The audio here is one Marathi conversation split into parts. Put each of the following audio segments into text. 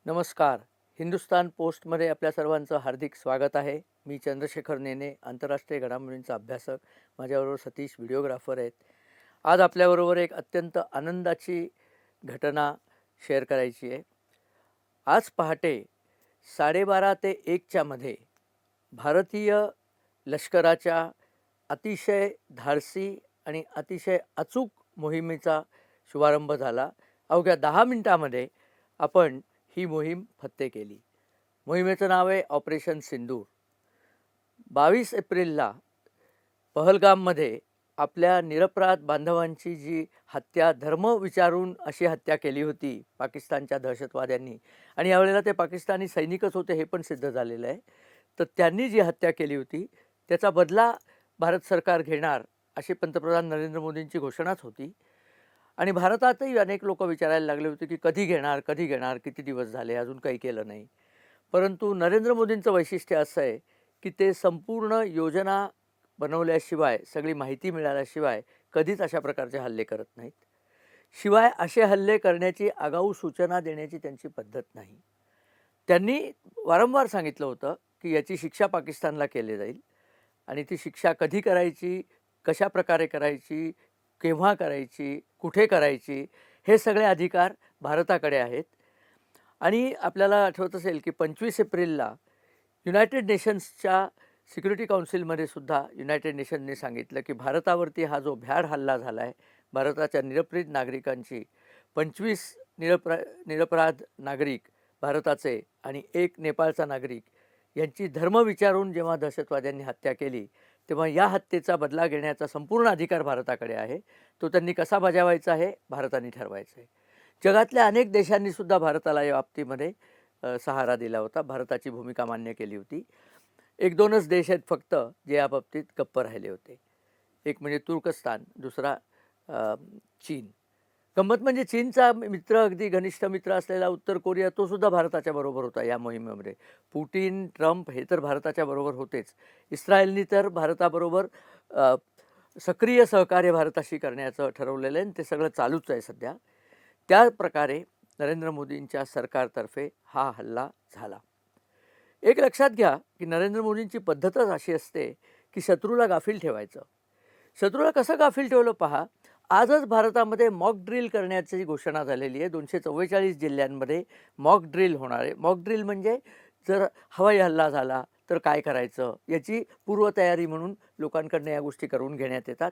नमस्कार. हिंदुस्तान पोस्टमध्ये आपल्या सर्वांचं हार्दिक स्वागत आहे. मी चंद्रशेखर नेने, आंतरराष्ट्रीय घडामोडींचा अभ्यासक. माझ्याबरोबर सतीश व्हिडिओग्राफर आहेत. आज आपल्याबरोबर एक अत्यंत आनंदाची घटना शेअर करायची आहे. आज पहाटे 12:30 ते 1च्या मध्ये भारतीय लष्कराच्या अतिशय धाडसी आणि अतिशय अचूक मोहिमेचा शुभारंभ झाला. अवघ्या 10 मिनिटांमध्ये आपण ही मोहीम फत्ते केली. मोहिमेचं नाव आहे ऑपरेशन सिंदूर. 22 एप्रिलला पहलगाममध्ये आपल्या निरपराध बांधवांची जी हत्या धर्म विचारून अशी हत्या केली होती पाकिस्तानच्या दहशतवाद्यांनी, आणि यावेळेला ते पाकिस्तानी सैनिकच होते हे पण सिद्ध झालेलं आहे. तर त्यांनी जी हत्या केली होती त्याचा बदला भारत सरकार घेणार अशी पंतप्रधान नरेंद्र मोदींची घोषणाच होती. आणि भारतातही अनेक लोक विचारायला लागले होते की कधी घेणार, किती दिवस झाले, अजून काही केलं नाही. परंतु नरेंद्र मोदींचं वैशिष्ट्य असं आहे की ते संपूर्ण योजना बनवल्याशिवाय, सगळी माहिती मिळाल्याशिवाय कधीच अशा प्रकारचे हल्ले करत नाहीत. शिवाय असे हल्ले करण्याची आगाऊ सूचना देण्याची त्यांची पद्धत नाही. त्यांनी वारंवार सांगितलं होतं की याची शिक्षा पाकिस्तानला केली जाईल, आणि ती शिक्षा कधी करायची, कशा प्रकारे करायची, केव्हा करायची, कुठे करायची, हे सगळे अधिकार भारताकडे आहेत. आणि आपल्याला आठवत असेल की 25 एप्रिलला युनायटेड नेशन्सच्या सिक्युरिटी काउन्सिलमध्ये सुद्धा युनायटेड नेशनने सांगितलं की भारतावरती हा जो भ्याड हल्ला झाला आहे, भारताच्या निरपराध नागरिकांची, 25 निरपराध नागरिक भारताचे आणि 1 नेपाळचा नागरिक यांची धर्म विचारून जेव्हा दहशतवाद्यांनी हत्या केली, तेव्हा या हत्येचा बदला घेण्याचा संपूर्ण अधिकार भारताकडे आहे. तो त्यांनी कसा बजावायचा आहे भारताने ठरवायचं आहे. जगातल्या अनेक देशांनीसुद्धा भारताला या बाबतीमध्ये सहारा दिला होता, भारताची भूमिका मान्य केली होती. 1-2च देश आहेत फक्त जे या बाबतीत गप्प राहिले होते. एक म्हणजे तुर्कस्तान, दुसरा चीन. गंमत म्हणजे चीनचा मित्र, अगदी घनिष्ठ मित्र असलेला उत्तर कोरिया, तो सुद्धा भारताच्या बरोबर होता या मोहिमेमध्ये. पुटिन, ट्रम्प हे तर भारताच्या बरोबर होतेच. इस्रायलनी तर भारताबरोबर सक्रिय सहकार्य भारताशी करण्याचं ठरवलेलं आहे, आणि ते सगळं चालूच आहे सध्या. त्या प्रकारे नरेंद्र मोदींच्या सरकारतर्फे हा हल्ला झाला. एक लक्षात घ्या की नरेंद्र मोदींची पद्धतच अशी असते की शत्रूला गाफील ठेवायचं. शत्रूला कसं गाफील ठेवलं पहा. आजच भारतामध्ये मॉक ड्रिल करण्याची घोषणा झालेली आहे. 244 जिल्ह्यांमध्ये मॉक ड्रिल होणार आहे. मॉक ड्रिल म्हणजे जर हवाई हल्ला झाला तर काय करायचं याची पूर्वतयारी म्हणून लोकांकडनं या गोष्टी करून घेण्यात येतात.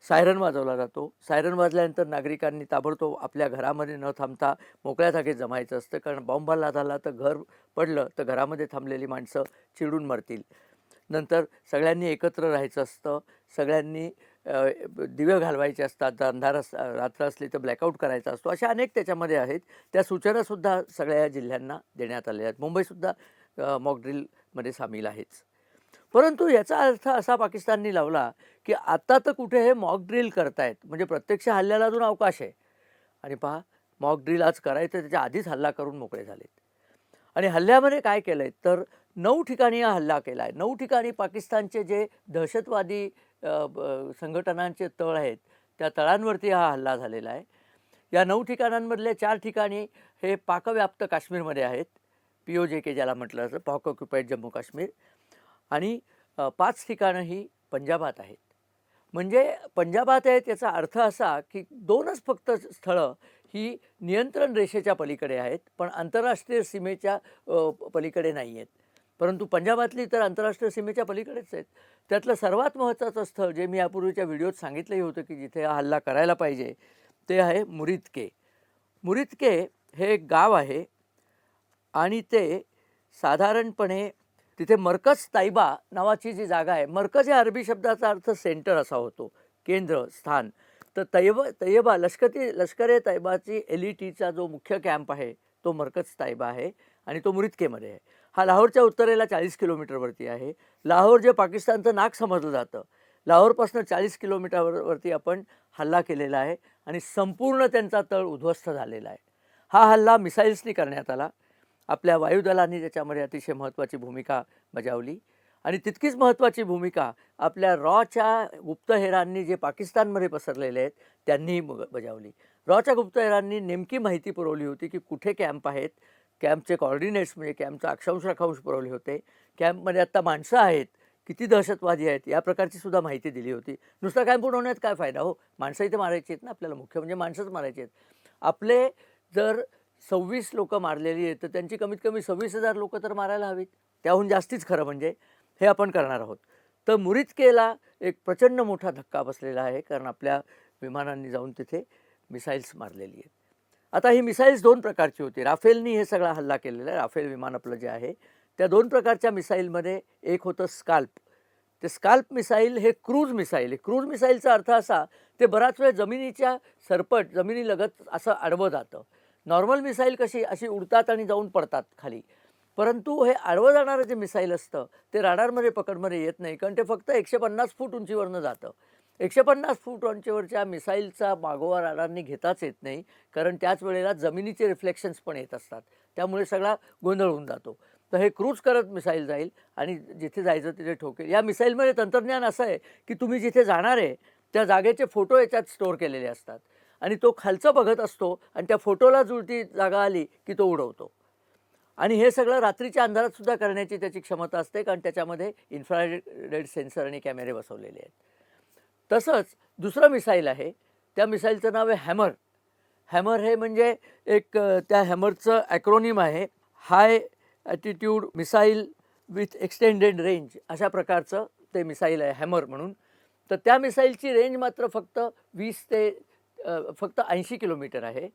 सायरन वाजवला जातो. सायरन वाजल्यानंतर नागरिकांनी ताबडतोब आपल्या घरामध्ये न थांबता मोकळ्या जागेत जमायचं असतं, कारण बॉम्ब हल्ला झाला तर घर पडलं तर घरामध्ये थांबलेली माणसं चिडून मरतील. नंतर सगळ्यांनी एकत्र राहायचं असतं. सगळ्यांनी दिवे घालवायचे असतात. अंधार रात्र असली तर ब्लॅकआउट करायचा असतो. अशा अनेक त्याच्यामध्ये आहेत. त्या सूचनासुद्धा सगळ्या ज्जिल्ह्यांना देण्यात आलेल्या आहेत. मुंबईसुद्धा मॉक ड्रिलमध्ये सामील आहेच. परंतु याचा अर्थ असा पाकिस्ताननी लावला की आता तर कुठे हे मॉक ड्रिल करतायत, म्हणजे प्रत्यक्ष हल्ल्याला अजून अवकाश आहे. आणि पहा, मॉक ड्रिल आज करायचं त्याच्या आधीच हल्ला करून मोकळे झालेत. आणि हल्ल्यामध्ये काय केलं आहे तर 9 ठिकाणी हा हल्ला केला आहे. 9 ठिकाणी पाकिस्तानचे जे दहशतवादी संघटनांचे तळ आहेत त्या तळांवरती हा हल्ला झालेला आहे. या 9 ठिकाणांमधले 4 ठिकाणी हे पाकव्याप्त काश्मीरमध्ये आहेत. POJK ज्याला म्हटलं जातं, पॉक ऑक्युपाईड जम्मू काश्मीर. आणि 5 ठिकाणं ही पंजाबात आहेत. म्हणजे पंजाबात आहेत याचा अर्थ असा की 2च फक्त स्थळं ही नियंत्रण रेषेच्या पलीकडे आहेत, पण आंतरराष्ट्रीय सीमेच्या पलीकडे नाही आहेत. परंतु पंजाबातली तर आंतरराष्ट्रीय सीमेच्या पलीकडेच आहेत. त्यातलं सर्वात महत्त्वाचं स्थळ जे मी यापूर्वीच्या व्हिडिओत सांगितलंही होतं की जिथे हा हल्ला करायला पाहिजे, ते आहे मुरितके. मुरितके हे एक गाव आहे आणि ते साधारणपणे तिथे मरकज तायबा नावाची जी जागा आहे, मरकज या अरबी शब्दाचा अर्थ सेंटर असा होतो, केंद्र, स्थान. तर तैयबा लष्कर तैयबाची LETचा जो मुख्य कॅम्प आहे तो मरकज तायबा आहे, आणि तो मुरितकेमध्ये आहे. हा लाहोरच्या उत्तरेला 40 किलोमीटरवरती आहे. लाहोर जे पाकिस्तानचं नाक समजलं जातं, लाहोरपासून 40 किलोमीटरवरती आपण हल्ला केलेला आहे, आणि संपूर्ण त्यांचा तळ उद्ध्वस्त झालेला आहे. हा हल्ला मिसाईल्सनी करण्यात आला. आपल्या वायुदलांनी त्याच्यामध्ये अतिशय महत्त्वाची भूमिका बजावली, आणि तितकीच महत्त्वाची भूमिका आपल्या रॉच्या गुप्तहेरांनी जे पाकिस्तानमध्ये पसरलेले आहेत त्यांनी बजावली. रॉच्या गुप्तहेरांनी नेमकी माहिती पुरवली होती की कुठे कॅम्प आहेत, कॅम्पचे कोऑर्डिनेट्स म्हणजे कॅम्पचा अक्षांश रेखांश पुरवले होते. कॅम्पमध्ये आत्ता माणसं आहेत, किती दहशतवादी आहेत या प्रकारची सुद्धा माहिती दिली होती. नुसता कॅम्प उडवण्यात काय फायदा हो, माणसं इथे मारायची आहेत ना आपल्याला, मुख्य म्हणजे माणसंच मारायची आहेत. आपले जर 26 लोकं मारलेली आहेत तर त्यांची कमीत कमी 26,000 लोकं तर मारायला हवीत, त्याहून जास्तीच खरं म्हणजे. हे आपण करणार आहोत. तर मुरित्केला एक प्रचंड मोठा धक्का बसलेला आहे, कारण आपल्या विमानांनी जाऊन तिथे मिसाईल्स मारलेली आहेत. आता ही मिसाईल्स 2 प्रकारची होती. राफेलनी हे सगळा हल्ला केलेला आहे. राफेल विमान आपलं जे आहे त्या 2 प्रकारच्या मिसाईलमध्ये एक होतं स्काल्प. ते स्काल्प मिसाईल हे क्रूज मिसाईल आहे. क्रूज मिसाईलचा अर्थ असा, ते बराच वेळ जमिनीच्या सरपट जमिनीलगत असं आडवं जातं. नॉर्मल मिसाईल कशी अशी उडतात आणि जाऊन पडतात खाली, परंतु हे आडवं जाणारं जे मिसाईल असतं ते राडारमध्ये पकडमध्ये येत नाही, कारण ते फक्त 150 फूट उंचीवरनं जातं. 150 फूट उंचीवरच्या मिसाईलचा मागोवा राडारने घेताच येत नाही, कारण त्याच वेळेला जमिनीचे रिफ्लेक्शन्स पण येत असतात, त्यामुळे सगळा गोंधळ होऊन जातो. तर हे क्रूज करत मिसाईल जाईल आणि जिथे जायचं तिथे ठोकेल. या मिसाईलमध्ये तंत्रज्ञान असं आहे की तुम्ही जिथे जाणार आहे त्या जागेचे फोटो याच्यात स्टोअर केलेले असतात आणि तो खालचं बघत असतो आणि त्या फोटोला जुळती जागा आली की तो उडवतो. आणि हे सगळं रात्रीच्या अंधारात सुद्धा करण्याची त्याची क्षमता असते, कारण त्याच्यामध्ये इन्फ्रारेड सेन्सर आणि कॅमेरे बसवलेले आहेत. तसंच दुसरं मिसाईल आहे, त्या मिसाईलचं नाव आहे हॅमर. हॅमर हे म्हणजे एक त्या हॅमरचं ॲक्रोनिम आहे, high attitude missile with extended range, अशा प्रकारचं ते मिसाईल आहे हॅमर म्हणून. तर त्या मिसाईलची रेंज मात्र फक्त 20 ते फक्त 80 किलोमीटर आहे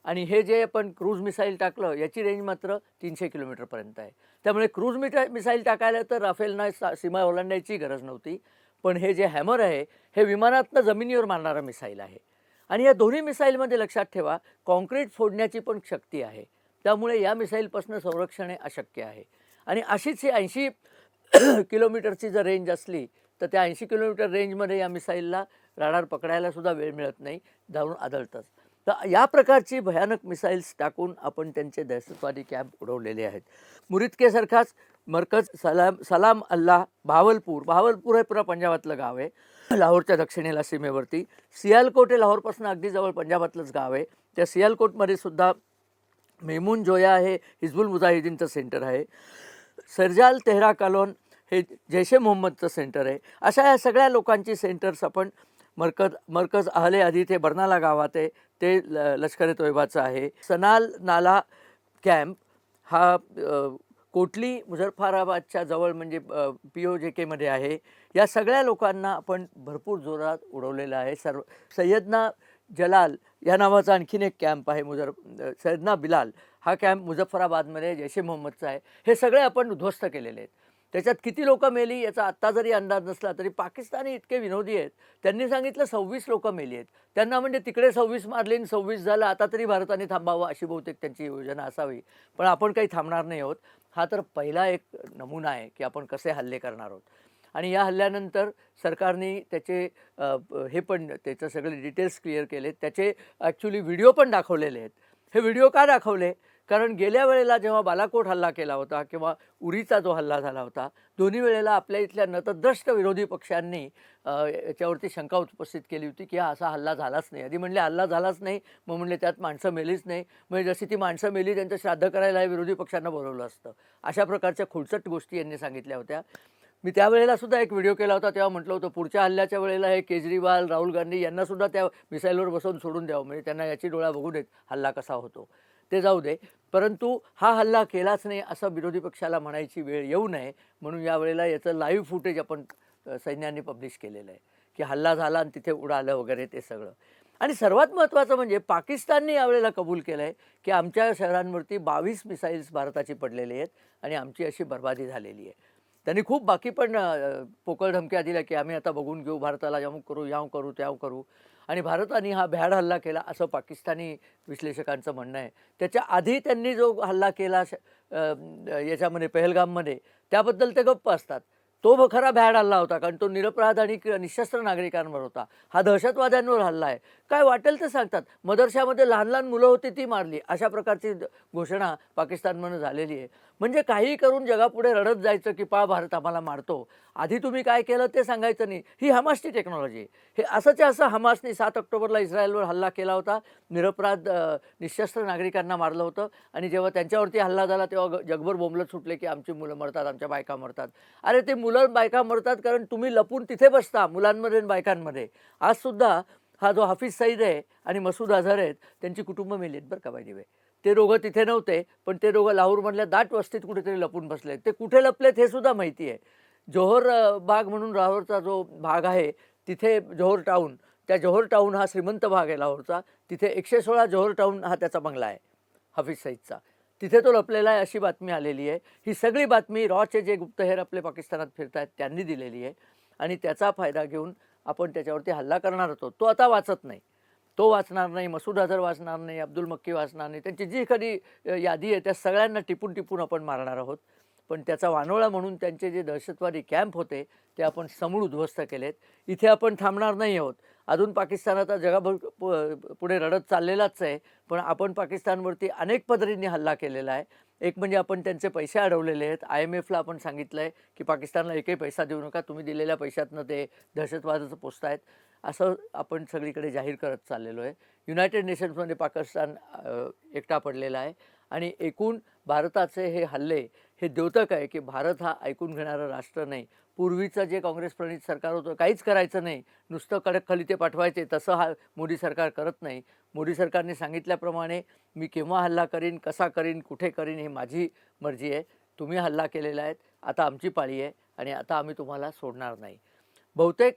आणि हे जे आपण क्रूज मिसाईल टाकलं याची रेंज मात्र 300 किलोमीटरपर्यंत आहे. त्यामुळे क्रूज मिसाईल टाकायला तर राफेलना सीमा ओलांडायची गरज नव्हती, पण हे जे हॅमर आहे हे विमानातनं जमिनीवर मारणारं मिसाईल आहे. आणि या दोन्ही मिसाईलमध्ये लक्षात ठेवा, कॉन्क्रीट फोडण्याची पण शक्ती आहे, त्यामुळे या मिसाईलपासून संरक्षण हे अशक्य आहे. आणि अशीच ही 80 किलोमीटरची जर रेंज असली तर त्या 80 किलोमीटर रेंजमध्ये या मिसाईलला राडार पकडायला सुद्धा वेळ मिळत नाही, जाऊन आदळतंच. तर या प्रकारची भयानक मिसाईल्स टाकून आपण त्यांचे दहशतवादी कॅम्प उडवलेले आहेत. मुरित्केसारखाच मरकज सलाम अल्लाह भावलपूर हे पुरा पंजाबातलं गाव आहे, लाहोरच्या दक्षिणेला सीमेवरती. सियालकोट हे लाहोरपासून अगदी जवळ पंजाबातलंच गाव आहे. त्या सियालकोटमध्ये सुद्धा मेमून जोया हे हिजबुल मुजाहिदीनचं सेंटर आहे. सरजाल तेहरा कॉलोन हे जैश ए मोहम्मदचं सेंटर आहे. अशा या सगळ्या लोकांची सेंटर्स आपण मरकज अहले हदीथ हे बर्नाला गावात आहे, ते लष्कर ए तोयबाचं आहे. सनाल नाला कॅम्प हा कोटली मुझफ्फराबादच्या जवळ म्हणजे POJKमध्ये आहे. या सगळ्या लोकांना आपण भरपूर जोरात उडवलेलं आहे. सय्यदना जलाल या नावाचा आणखीन एक कॅम्प आहे, सय्यदना बिलाल हा कॅम्प मुझफ्फराबादमध्ये जैश ए मोहम्मदचा आहे. हे सगळे आपण उद्ध्वस्त केलेले आहेत. त्याच्यात किती लोकं मेली याचा आत्ता जरी अंदाज नसला तरी पाकिस्तानी इतके विनोदी आहेत, त्यांनी सांगितलं 26 लोकं मेली आहेत. त्यांना म्हणजे तिकडे 26 मारले आणि 26 झालं, आता तरी भारताने थांबावं अशी बहुतेक त्यांची योजना असावी. पण आपण काही थांबणार नाही आहोत. हा तर पहिला एक नमुना आहे की आपण कसे हल्ले करणार आहोत. आणि या हल्ल्यानंतर सरकारने त्याचे हे पण त्याचं सगळे डिटेल्स क्लिअर केलेत, त्याचे ॲक्च्युली व्हिडिओ पण दाखवलेले आहेत. हे व्हिडिओ का दाखवले? कारण गेल्या वेळेला जेव्हा बालाकोट हल्ला केला होता किंवा उरीचा जो हल्ला झाला होता, दोन्ही वेळेला आपल्या इथल्या नतद्रष्ट विरोधी पक्षांनी याच्यावरती शंका उपस्थित केली होती की हा असा हल्ला झालाच नाही. आधी म्हणले हल्ला झालाच नाही, मग म्हणले त्यात माणसं मेलीच नाही, म्हणजे जशी ती माणसं मेली त्यांचं श्राद्ध करायला हे विरोधी पक्षांना बोलवलं असतं, अशा प्रकारच्या खुळचट गोष्टी यांनी सांगितल्या होत्या. मी त्यावेळेला सुद्धा एक व्हिडिओ केला होता, तेव्हा म्हटलं होतं पुढच्या हल्ल्याच्या वेळेला हे केजरीवाल, राहुल गांधी यांनासुद्धा त्या मिसाईलवर बसवून सोडून द्यावं, म्हणजे त्यांना याची डोळा बघू देत हल्ला कसा होतो. ते जाऊ दे, परंतु हा हल्ला केलाच नाही असं विरोधी पक्षाला म्हणायची वेळ येऊ नये म्हणून यावेळेला याचं लाईव्ह फुटेज आपण सैन्याने पब्लिश केलेलं आहे की हल्ला झाला आणि तिथे उडालं वगैरे ते सगळं. आणि सर्वात महत्त्वाचं म्हणजे पाकिस्तानने यावेळेला कबूल केलं आहे की आमच्या शहरांवरती 22 मिसाईल्स भारताची पडलेले आहेत आणि आमची अशी बर्बादी झालेली आहे. त्यांनी खूप बाकी पण पोकळ धमक्या दिल्या की आम्ही आता बघून घेऊ, भारताला यामुक करू, याव करू, त्याव करू. आणि भारताने हा भ्याड हल्ला केला असं पाकिस्तानी विश्लेषकांचं म्हणणं आहे. त्याच्या आधी त्यांनी जो हल्ला केला याच्यामध्ये पहलगाममध्ये, त्याबद्दल ते गप्प असतात. तो खरा भ्याड हल्ला होता, कारण तो निरपराध आणि निशस्त्र नागरिकांवर होता. हा दहशतवाद्यांवर हल्ला आहे, काय वाटेल ते सांगतात. मदरशामध्ये लहान लहान मुलं होती ती मारली, अशा प्रकारची घोषणा पाकिस्तानमधून झालेली आहे. म्हणजे काहीही करून जगापुढे रडत जायचं की पहा भारत आम्हाला मारतो. आधी तुम्ही काय केलं ते सांगायचं नाही. ही हमासची टेक्नॉलॉजी आहे. हे असंच्या असं हमासने 7 ऑक्टोबरला इस्रायलवर हल्ला केला होता. निरपराध निशस्त्र नागरिकांना मारलं होतं आणि जेव्हा त्यांच्यावरती हल्ला झाला तेव्हा जगभर बोंबलत सुटले की आमची मुलं मरतात, आमच्या बायका मरतात. अरे ते मुलं बायका मरतात कारण तुम्ही लपून तिथे बसता मुलांमध्ये आणि बायकांमध्ये. आजसुद्धा हा जो हाफिज सईद आहे आणि मसूद अझहर आहेत त्यांची कुटुंब मेली आहेत बरं का बाय द वे. ते दोघं तिथे नव्हते, पण ते दोघं लाहोरमधल्या दाट वस्तीत कुठेतरी लपून बसलेत. ते कुठे लपलेत हे सुद्धा माहिती आहे. जोहर बाग म्हणून लाहोरचा जो भाग आहे तिथे जोहर टाऊन, त्या जोहर टाऊन हा श्रीमंत भाग आहे लाहोरचा. तिथे 116 जोहर टाऊन हा त्याचा बंगला आहे हाफिज सईदचा. तिथे तो लपलेला आहे अशी बातमी आलेली आहे. ही सगळी बातमी रॉचे जे गुप्तहेर आपले पाकिस्तानात फिरत आहेत त्यांनी दिलेली आहे आणि त्याचा फायदा घेऊन आपण त्याच्यावरती हल्ला करणार होतो. तो आता वाचत नाही. तो वाचणार नाही, मसूद अझहर वाचणार नाही, अब्दुल मक्की वाचणार नाही. त्यांची जी कधी यादी आहे त्या सगळ्यांना टिपून टिपून आपण मारणार आहोत. पण त्याचा वानोळा म्हणून त्यांचे जे दहशतवादी कॅम्प होते ते आपण समूळ उद्ध्वस्त केलेत. इथे आपण थांबणार नाही आहोत. अजून पाकिस्तान आता जगाभर पुढे रडत चाललेलाच आहे. पण आपण पाकिस्तानवरती अनेक पद्धतींनी हल्ला केलेला आहे. एक म्हणजे आपण त्यांचे पैसे अडवलेले आहेत. IMFला आपण सांगितलं आहे की पाकिस्तानला एकही पैसा देऊ नका, तुम्ही दिलेल्या पैशातनं ते दहशतवादाचं पोसतायत, असं आपण सगळीकडे जाहीर करत चाललेलो आहे. युनायटेड नेशन्समध्ये पाकिस्तान एकटा पडलेला आहे आणि एकूण भारताचे हे हल्ले हे द्योतक आहे की भारत हा ऐकून घेणारं राष्ट्र नाही. पूर्वीचं जे काँग्रेस प्रणित सरकार होतं काहीच करायचं नाही, नुसतं कडक खलिते पाठवायचे, तसं हा मोदी सरकार करत नाही. मोदी सरकारने सांगितल्याप्रमाणे मी केव्हा हल्ला करीन, कसा करीन, कुठे करीन ही माझी मर्जी आहे. तुम्ही हल्ला केलेला आहे, आता आमची पाळी आहे आणि आता आम्ही तुम्हाला सोडणार नाही. बहुतेक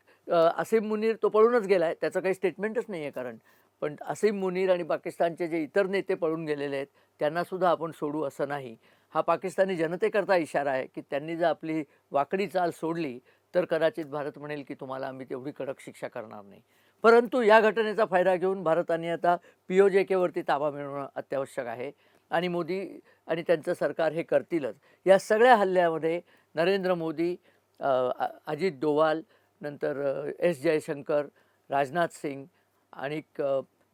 असीम मुनीर तो पळूनच गेला आहे, त्याचं काही स्टेटमेंटच नाही आहे कारण. पण असीम मुनीर आणि पाकिस्तानचे जे इतर नेते पळून गेलेले आहेत त्यांनासुद्धा आपण सोडू असं नाही. हा पाकिस्तानी जनतेकरता इशारा आहे की त्यांनी जर आपली वाकडी चाल सोडली तर कदाचित भारत म्हणेल की तुम्हाला आम्ही तेवढी कडक शिक्षा करणार नाही. परंतु या घटनेचा फायदा घेऊन भारताने आता POJKवरती ताबा मिळवणं अत्यावश्यक आहे आणि मोदी आणि त्यांचं सरकार हे करतीलच. या सगळ्या हल्ल्यामध्ये नरेंद्र मोदी, अजित डोवाल, नंतर S जयशंकर, राजनाथ सिंग आणि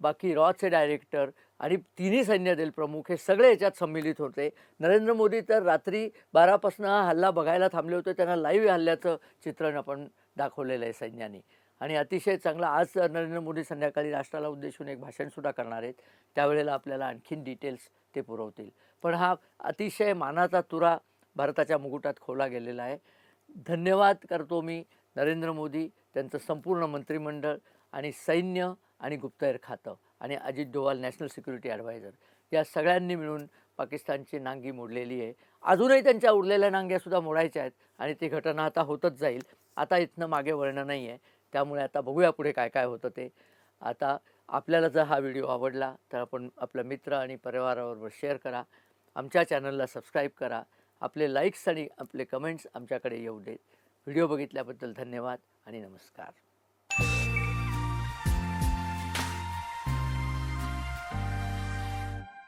बाकी रॉचे डायरेक्टर आणि तिन्ही सैन्यदल प्रमुख हे सगळे याच्यात सम्मिलित होते. नरेंद्र मोदी तर रात्री 12पासून हा हल्ला बघायला थांबले होते. त्यांना लाईव्ह हल्ल्याचं चित्रण आपण दाखवलेलं आहे सैन्याने आणि अतिशय चांगलं. आज नरेंद्र मोदी संध्याकाळी राष्ट्राला उद्देशून एक भाषणसुद्धा करणार आहेत. त्यावेळेला आपल्याला आणखीन डिटेल्स ते पुरवतील. पण हा अतिशय मानाचा तुरा भारताच्या मुकुटात खोवला गेलेला आहे. धन्यवाद करतो मी नरेंद्र मोदी, त्यांचं संपूर्ण मंत्रिमंडळ आणि सैन्य आणि गुप्तहेर खातं आणि Ajit Doval national security adviser या सगळ्यांनी मिळून पाकिस्तानची नांगी मोडलेली आहे. अजूनही त्यांच्या उरलेल्या नांग्यासुद्धा मोडायच्या आहेत आणि ती घटना आता होतच जाईल. आता इथनं मागे वळणं नाही आहे. त्यामुळे आता बघूया पुढे काय काय होतं ते. आता आपल्याला जर हा व्हिडिओ आवडला तर आपण आपल्या मित्र आणि परिवाराबरोबर शेअर करा. आमच्या चॅनलला सबस्क्राईब करा. आपले लाईक्स आणि आपले कमेंट्स आमच्याकडे येऊ देत. व्हिडिओ बघितल्याबद्दल धन्यवाद आणि नमस्कार.